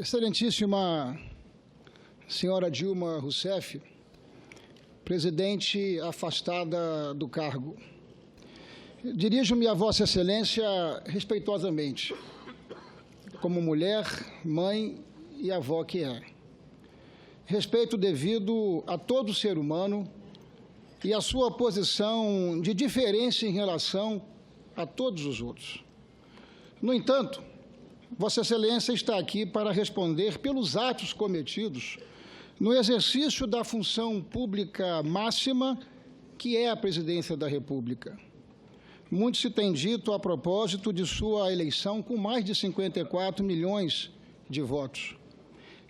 Excelentíssima senhora Dilma Rousseff, presidente afastada do cargo, dirijo-me a Vossa Excelência respeitosamente, como mulher, mãe e avó que é. Respeito devido a todo ser humano e a sua posição de diferença em relação a todos os outros. No entanto, Vossa Excelência está aqui para responder pelos atos cometidos no exercício da função pública máxima, que é a presidência da República. Muito se tem dito a propósito de sua eleição com mais de 54 milhões de votos.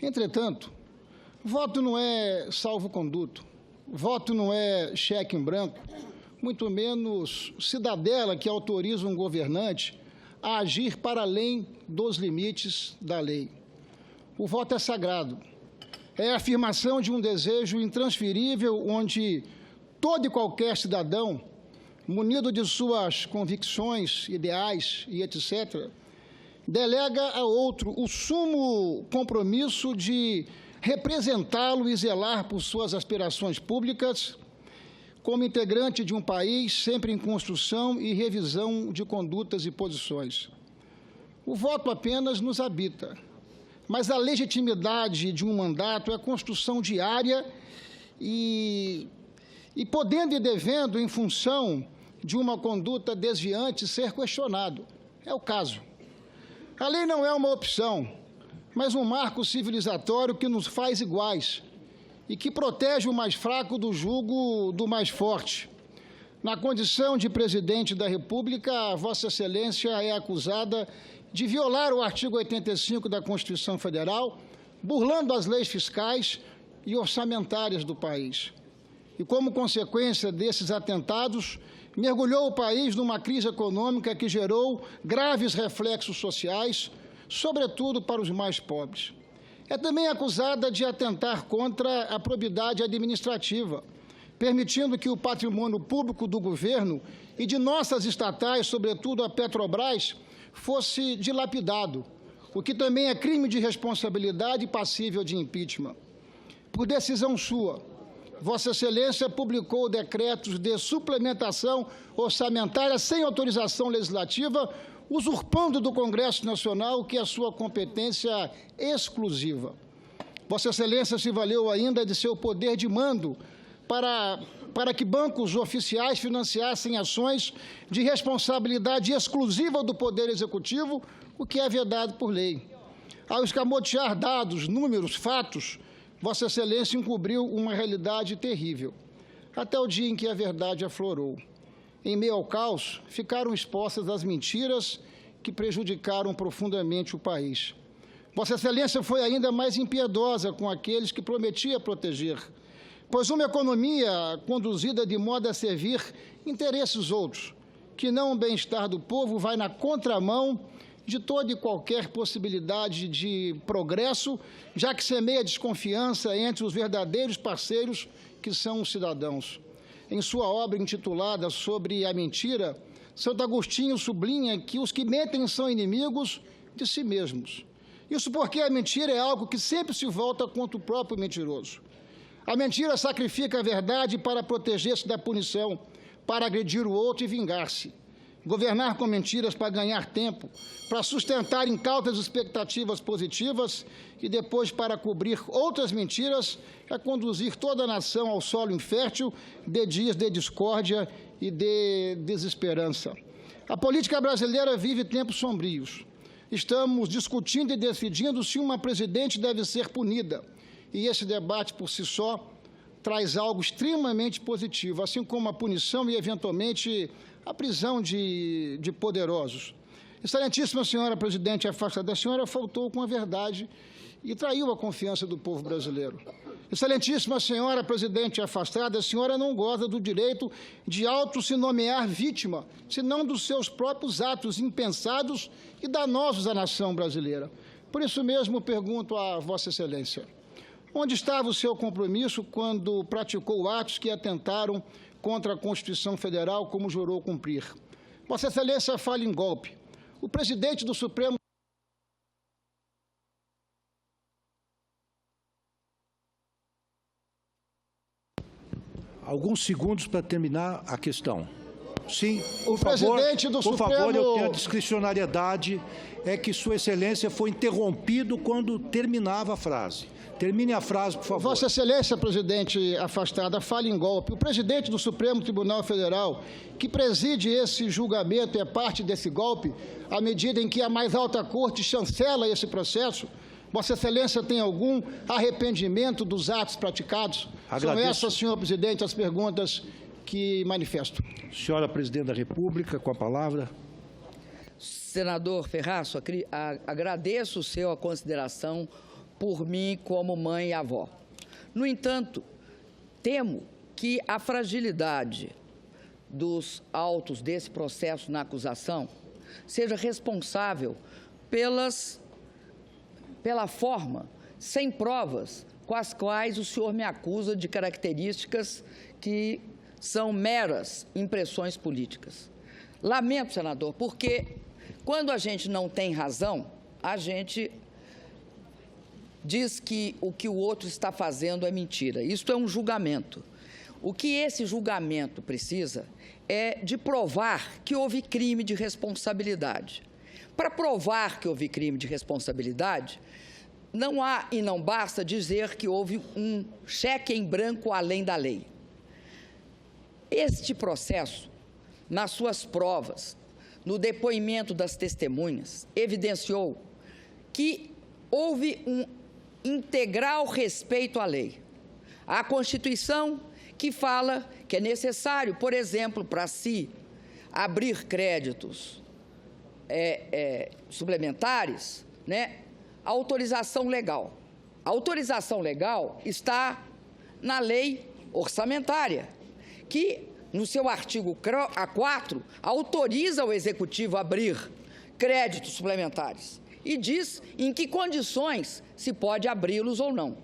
Entretanto, voto não é salvo-conduto, voto não é cheque em branco, muito menos cidadela que autoriza um governante a agir para além dos limites da lei. O voto é sagrado. É a afirmação de um desejo intransferível onde todo e qualquer cidadão, munido de suas convicções, ideais e etc., delega a outro o sumo compromisso de representá-lo e zelar por suas aspirações públicas, como integrante de um país sempre em construção e revisão de condutas e posições. O voto apenas nos habita, mas a legitimidade de um mandato é construção diária e podendo e devendo, em função de uma conduta desviante, ser questionado. É o caso. A lei não é uma opção, mas um marco civilizatório que nos faz iguais e que protege o mais fraco do jugo do mais forte. Na condição de presidente da República, Vossa Excelência é acusada de violar o artigo 85 da Constituição Federal, burlando as leis fiscais e orçamentárias do país. E, como consequência desses atentados, mergulhou o país numa crise econômica que gerou graves reflexos sociais, sobretudo para os mais pobres. É também acusada de atentar contra a probidade administrativa, permitindo que o patrimônio público do governo e de nossas estatais, sobretudo a Petrobras, fosse dilapidado, o que também é crime de responsabilidade passível de impeachment. Por decisão sua, Vossa Excelência publicou decretos de suplementação orçamentária sem autorização legislativa, usurpando do Congresso Nacional, que é a sua competência exclusiva. Vossa Excelência se valeu ainda de seu poder de mando para que bancos oficiais financiassem ações de responsabilidade exclusiva do Poder Executivo, o que é vedado por lei. Ao escamotear dados, números, fatos, Vossa Excelência encobriu uma realidade terrível, até o dia em que a verdade aflorou. Em meio ao caos, ficaram expostas as mentiras que prejudicaram profundamente o país. Vossa Excelência foi ainda mais impiedosa com aqueles que prometia proteger, pois uma economia conduzida de modo a servir interesses outros, que não o bem-estar do povo, vai na contramão de toda e qualquer possibilidade de progresso, já que semeia desconfiança entre os verdadeiros parceiros que são os cidadãos. Em sua obra intitulada Sobre a Mentira, Santo Agostinho sublinha que os que mentem são inimigos de si mesmos. Isso porque a mentira é algo que sempre se volta contra o próprio mentiroso. A mentira sacrifica a verdade para proteger-se da punição, para agredir o outro e vingar-se. Governar com mentiras para ganhar tempo, para sustentar incautas expectativas positivas e depois para cobrir outras mentiras, é conduzir toda a nação ao solo infértil de dias de discórdia e de desesperança. A política brasileira vive tempos sombrios. Estamos discutindo e decidindo se uma presidente deve ser punida. E esse debate, por si só, traz algo extremamente positivo, assim como a punição e, eventualmente, a prisão de poderosos. Excelentíssima senhora presidente afastada, a senhora faltou com a verdade e traiu a confiança do povo brasileiro. Excelentíssima senhora presidente afastada, a senhora não goza do direito de se nomear vítima, senão dos seus próprios atos impensados e danosos à nação brasileira. Por isso mesmo, pergunto a Vossa Excelência, onde estava o seu compromisso quando praticou atos que atentaram contra a Constituição Federal, como jurou cumprir? Vossa Excelência fala em golpe. O presidente do Supremo alguns segundos para terminar a questão. Sim, o presidente do Supremo... Por favor, eu tenho a discricionariedade, é que Sua Excelência foi interrompido quando terminava a frase. Termine a frase, por favor. Vossa Excelência, presidente afastada, fala em golpe. O presidente do Supremo Tribunal Federal, que preside esse julgamento, é parte desse golpe, à medida em que a mais alta corte chancela esse processo. Vossa Excelência tem algum arrependimento dos atos praticados? Agradeço. São essas, senhor presidente, as perguntas que manifesto. Senhora Presidente da República, com a palavra. Senador Ferraz, agradeço a consideração por mim como mãe e avó. No entanto, temo que a fragilidade dos autos desse processo na acusação seja responsável pela forma, sem provas, com as quais o senhor me acusa de características que são meras impressões políticas. Lamento, senador, porque quando a gente não tem razão, a gente diz que o outro está fazendo é mentira. Isso é um julgamento. O que esse julgamento precisa é de provar que houve crime de responsabilidade. Para provar que houve crime de responsabilidade, não há e não basta dizer que houve um cheque em branco além da lei. Este processo, nas suas provas, no depoimento das testemunhas, evidenciou que houve um integral respeito à lei. A Constituição, que fala que é necessário, por exemplo, para se abrir créditos suplementares, né, a autorização legal. A autorização legal está na lei orçamentária, que, no seu artigo 4, autoriza o Executivo a abrir créditos suplementares e diz em que condições se pode abri-los ou não.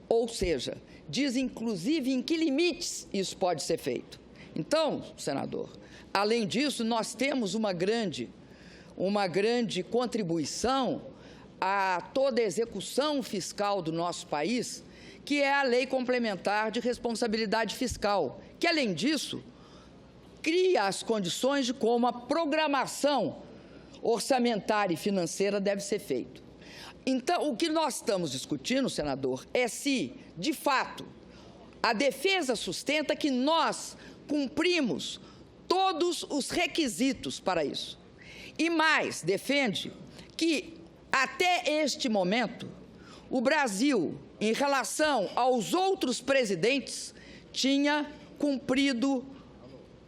Ou seja, diz inclusive em que limites isso pode ser feito. Então, senador, além disso, nós temos uma grande contribuição a toda a execução fiscal do nosso país, que é a Lei Complementar de Responsabilidade Fiscal, que, além disso, cria as condições de como a programação orçamentária e financeira deve ser feita. Então, o que nós estamos discutindo, senador, é se, de fato, a defesa sustenta que nós cumprimos todos os requisitos para isso. E mais, defende que, até este momento, o Brasil, em relação aos outros presidentes, tinha cumprido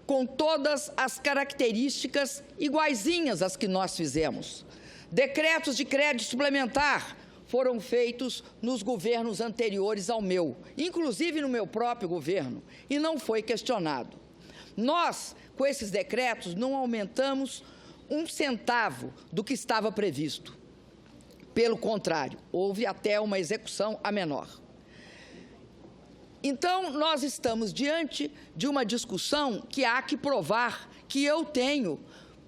com todas as características iguaizinhas às que nós fizemos. Decretos de crédito suplementar foram feitos nos governos anteriores ao meu, inclusive no meu próprio governo, e não foi questionado. Nós, com esses decretos, não aumentamos um centavo do que estava previsto. Pelo contrário, houve até uma execução a menor. Então, nós estamos diante de uma discussão que há que provar que eu tenho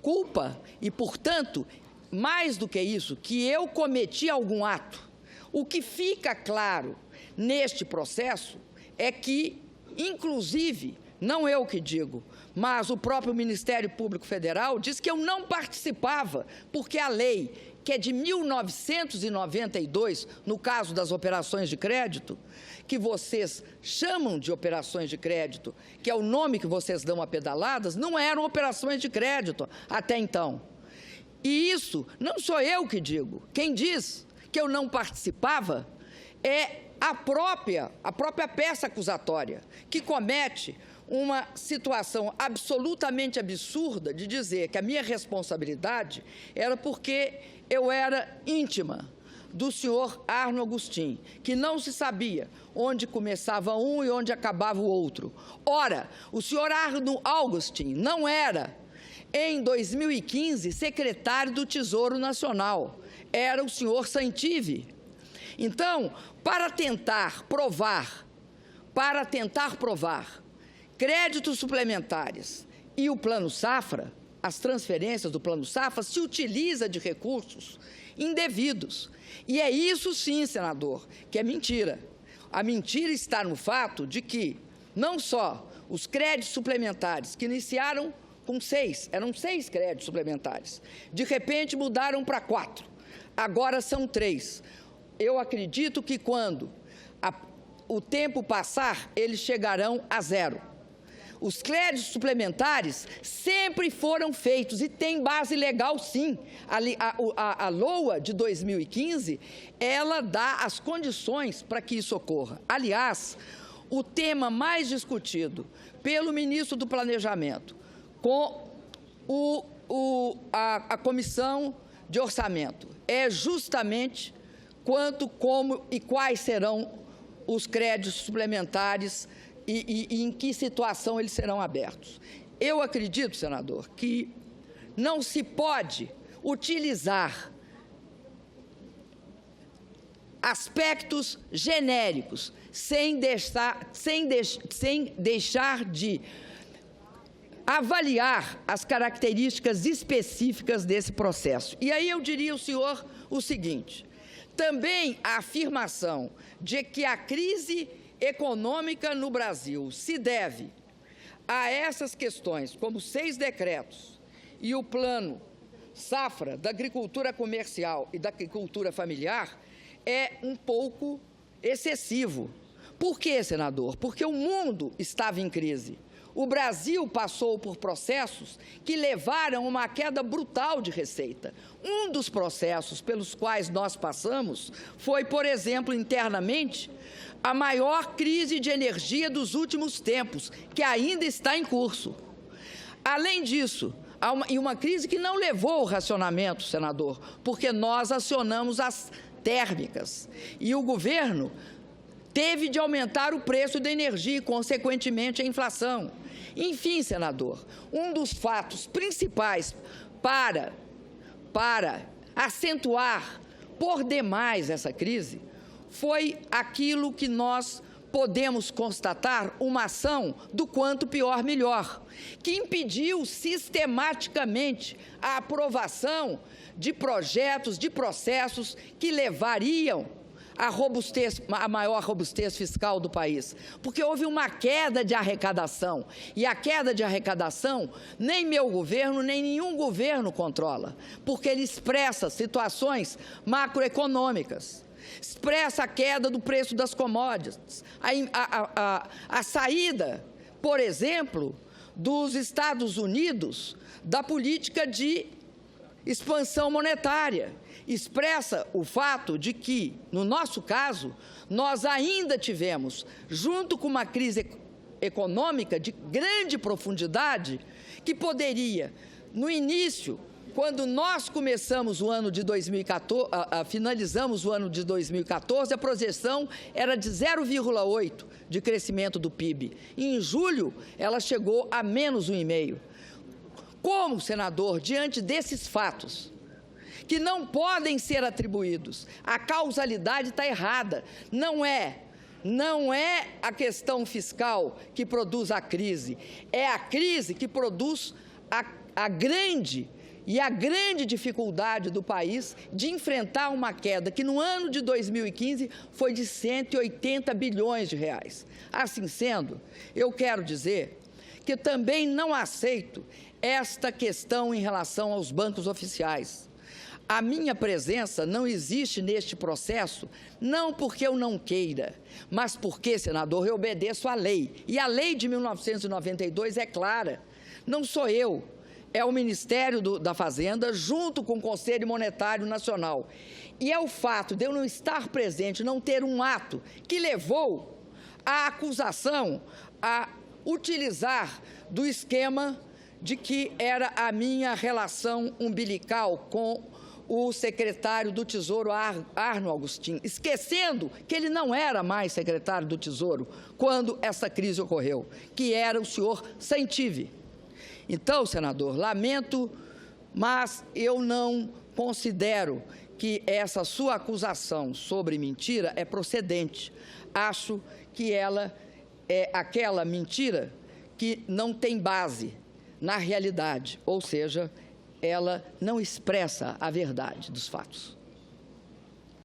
culpa e, portanto, mais do que isso, que eu cometi algum ato. O que fica claro neste processo é que, inclusive, não eu que digo, mas o próprio Ministério Público Federal diz que eu não participava, porque a lei, que é de 1992, no caso das operações de crédito, que vocês chamam de operações de crédito, que é o nome que vocês dão a pedaladas, não eram operações de crédito até então. E isso não sou eu que digo. Quem diz que eu não participava é a própria peça acusatória, que comete uma situação absolutamente absurda de dizer que a minha responsabilidade era porque eu era íntima do senhor Arno Agostinho, que não se sabia onde começava um e onde acabava o outro. Ora, o senhor Arno Agostinho não era, em 2015, secretário do Tesouro Nacional, era o senhor Santive. Então, para tentar provar créditos suplementares e o Plano Safra, as transferências do Plano Safra, se utiliza de recursos indevidos. E é isso sim, senador, que é mentira. A mentira está no fato de que não só os créditos suplementares, que iniciaram com 6, eram 6 créditos suplementares, de repente mudaram para 4, agora são 3. Eu acredito que quando o tempo passar, eles chegarão a 0. Os créditos suplementares sempre foram feitos e tem base legal, sim. A LOA de 2015, ela dá as condições para que isso ocorra. Aliás, o tema mais discutido pelo ministro do Planejamento com a Comissão de Orçamento é justamente quanto, como e quais serão os créditos suplementares e em que situação eles serão abertos. Eu acredito, senador, que não se pode utilizar aspectos genéricos sem deixar de avaliar as características específicas desse processo. E aí eu diria ao senhor o seguinte: também a afirmação de que a crise econômica no Brasil se deve a essas questões, como 6 decretos e o plano safra da agricultura comercial e da agricultura familiar, é um pouco excessivo. Por quê, senador? Porque o mundo estava em crise. O Brasil passou por processos que levaram a uma queda brutal de receita. Um dos processos pelos quais nós passamos foi, por exemplo, internamente, a maior crise de energia dos últimos tempos, que ainda está em curso. Além disso, e uma crise que não levou ao racionamento, senador, porque nós acionamos as térmicas e o governo teve de aumentar o preço da energia e, consequentemente, a inflação. Enfim, senador, um dos fatos principais para acentuar por demais essa crise foi aquilo que nós podemos constatar, uma ação do quanto pior melhor, que impediu sistematicamente a aprovação de projetos, de processos que levariam a maior robustez fiscal do país, porque houve uma queda de arrecadação, e a queda de arrecadação nem meu governo, nem nenhum governo controla, porque ele expressa situações macroeconômicas, expressa a queda do preço das commodities, a saída, por exemplo, dos Estados Unidos da política de expansão monetária, expressa o fato de que, no nosso caso, nós ainda tivemos, junto com uma crise econômica de grande profundidade, que poderia, no início, quando nós começamos o ano de 2014, finalizamos o ano de 2014, a projeção era de 0,8% de crescimento do PIB. E, em julho, ela chegou a menos 1,5%. Como, senador, diante desses fatos, que não podem ser atribuídos, a causalidade está errada, não é a questão fiscal que produz a crise, é a crise que produz a grande dificuldade do país de enfrentar uma queda que no ano de 2015 foi de 180 bilhões de reais. Assim sendo, eu quero dizer que também não aceito esta questão em relação aos bancos oficiais. A minha presença não existe neste processo, não porque eu não queira, mas porque, senador, eu obedeço à lei. E a lei de 1992 é clara. Não sou eu, é o Ministério da Fazenda, junto com o Conselho Monetário Nacional. E é o fato de eu não estar presente, não ter um ato que levou a acusação a utilizar do esquema de que era a minha relação umbilical com o secretário do Tesouro, Arno Agostinho, esquecendo que ele não era mais secretário do Tesouro quando essa crise ocorreu, que era o senhor Santive. Então, senador, lamento, mas eu não considero que essa sua acusação sobre mentira é procedente. Acho que ela é aquela mentira que não tem base na realidade, ou seja, ela não expressa a verdade dos fatos.